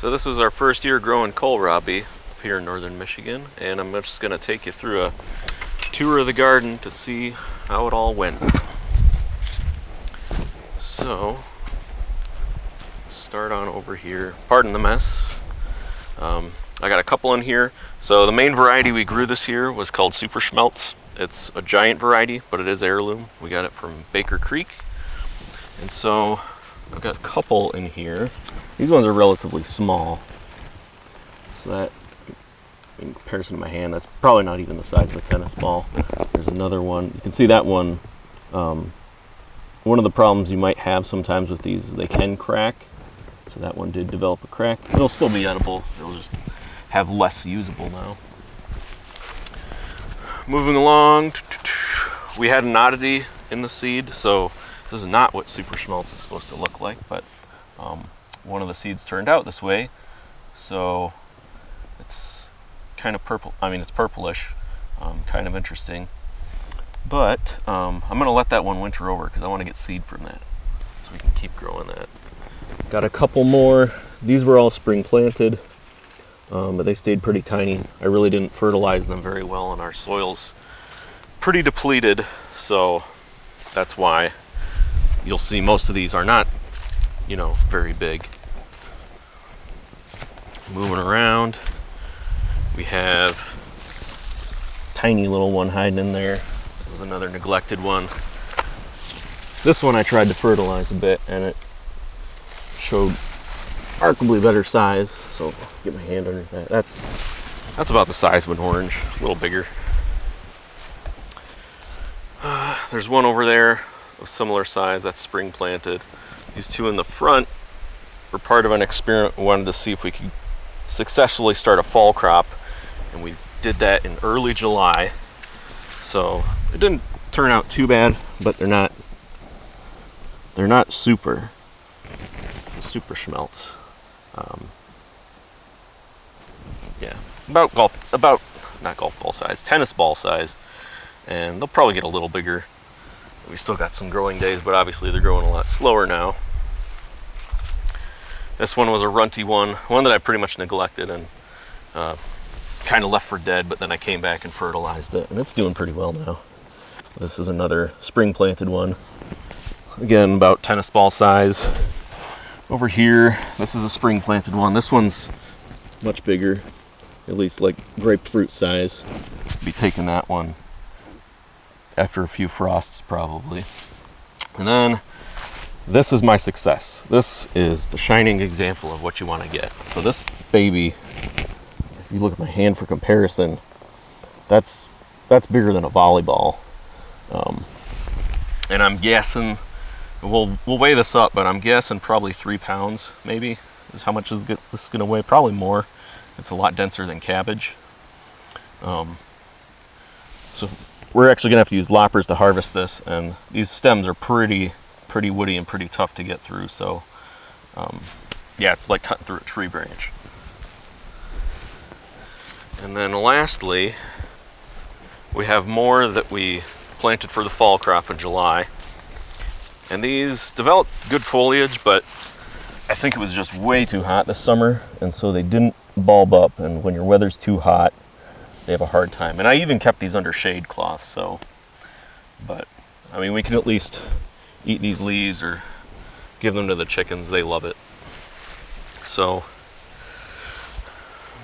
So this was our first year growing kohlrabi up here in northern Michigan, and I'm just going to take you through a tour of the garden to see how it all went. So, start on over here. Pardon the mess. I got a couple in here. So the main variety we grew this year was called Superschmelz. It's a giant variety, but it is heirloom. We got it from Baker Creek. And so I've got a couple in here. These ones are relatively small. So that, in comparison to my hand, that's probably not even the size of a tennis ball. There's another one. You can see that one. One of the problems you might have sometimes with these is they can crack. So that one did develop a crack. It'll still be edible. It'll just have less usable now. Moving along, we had an oddity in the seed. So this is not what Superschmelz is supposed to look like, but one of the seeds turned out this way. So it's kind of purple. I mean, it's purplish, kind of interesting. But I'm going to let that one winter over because I want to get seed from that, so we can keep growing that. Got a couple more. These were all spring planted, but they stayed pretty tiny. I really didn't fertilize them very well, and our soil's pretty depleted, so that's why you'll see most of these are not, very big. Moving around, we have a tiny little one hiding in there. There's another neglected one. This one I tried to fertilize a bit, and it showed remarkably better size. So get my hand under that. That's about the size of an orange, a little bigger. There's one over there of similar size. That's spring planted. These two in the front were part of an experiment. We wanted to see if we could successfully start a fall crop, and we did that in early July. So it didn't turn out too bad, but they're not super Superschmelz. Yeah, about not golf ball size, tennis ball size, and they'll probably get a little bigger. We still got some growing days, but obviously they're growing a lot slower now. This one was a runty one that I pretty much neglected and kind of left for dead, but then I came back and fertilized it, and it's doing pretty well now. This is another spring planted one. Again, about tennis ball size. Over here, this is a spring planted one. This one's much bigger, at least like grapefruit size. Be taking that one after a few frosts probably. And then this is my success. This is the shining example of what you want to get. So this baby, if you look at my hand for comparison, that's bigger than a volleyball. And I'm guessing, we'll weigh this up, but I'm guessing probably 3 pounds maybe is how much this is going to weigh. Probably more. It's a lot denser than cabbage. So we're actually going to have to use loppers to harvest this, and these stems are pretty woody and pretty tough to get through. So yeah, it's like cutting through a tree branch. And then lastly, we have more that we planted for the fall crop in July. And these developed good foliage, but I think it was just way too hot this summer, and so they didn't bulb up. And when your weather's too hot, they have a hard time. And I even kept these under shade cloth, so. But, I mean, we can at least eat these leaves or give them to the chickens. They love it. So,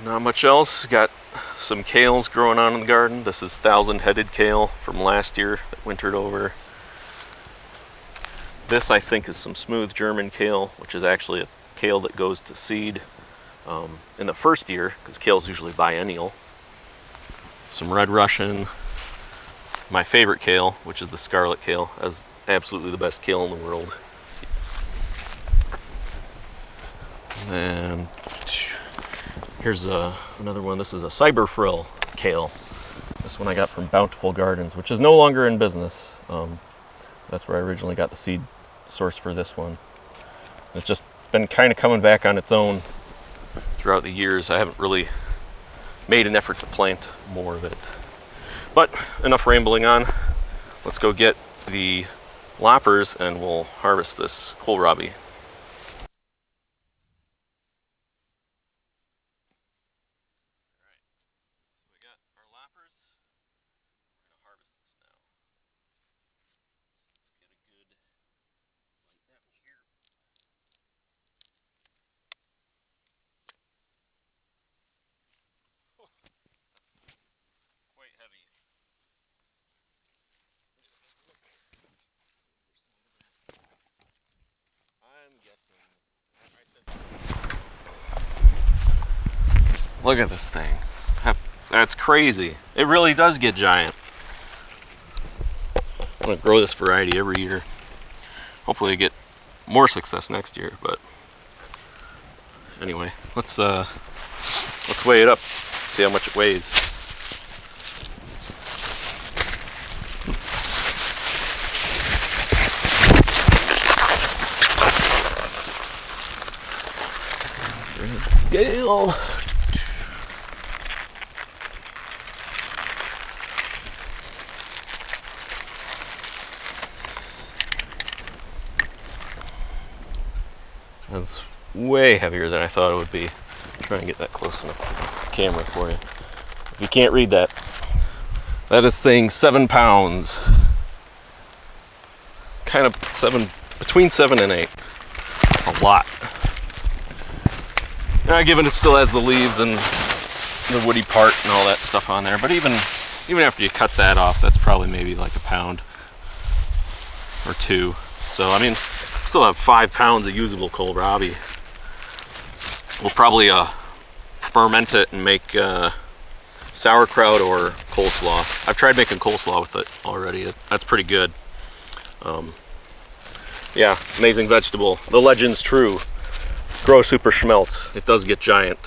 not much else. Got some kales growing on in the garden. This is 1,000-headed kale from last year that wintered over. This, I think, is some smooth German kale, which is actually a kale that goes to seed in the first year, because kale's usually biennial. Some red Russian. My favorite kale, which is the scarlet kale, is absolutely the best kale in the world. And then here's another one. This is a cyber frill kale. This one I got from Bountiful Gardens, which is no longer in business. That's where I originally got the seed source for this one. It's just been kind of coming back on its own throughout the years. I haven't really made an effort to plant more of it. But enough rambling on. Let's go get the loppers and we'll harvest this kohlrabi. loppers. We're gonna harvest this now. So let's get a good light down here. Oh, that's quite heavy. I'm guessing. Look at this thing. That's crazy. It really does get giant. I'm gonna grow this variety every year. Hopefully get more success next year, but anyway, let's weigh it up, see how much it weighs. Scale. That's way heavier than I thought it would be. Try and get that close enough to the camera for you. If you can't read that, that is saying 7 pounds. Kind of between 7 and 8. That's a lot. Now, given it still has the leaves and the woody part and all that stuff on there, but even after you cut that off, that's probably maybe like a pound or 2. So I mean, still have 5 pounds of usable kohlrabi. We'll probably ferment it and make sauerkraut or coleslaw. I've tried making coleslaw with it already. That's pretty good. Yeah, amazing vegetable. The legend's true. Grow Superschmelz. It does get giant.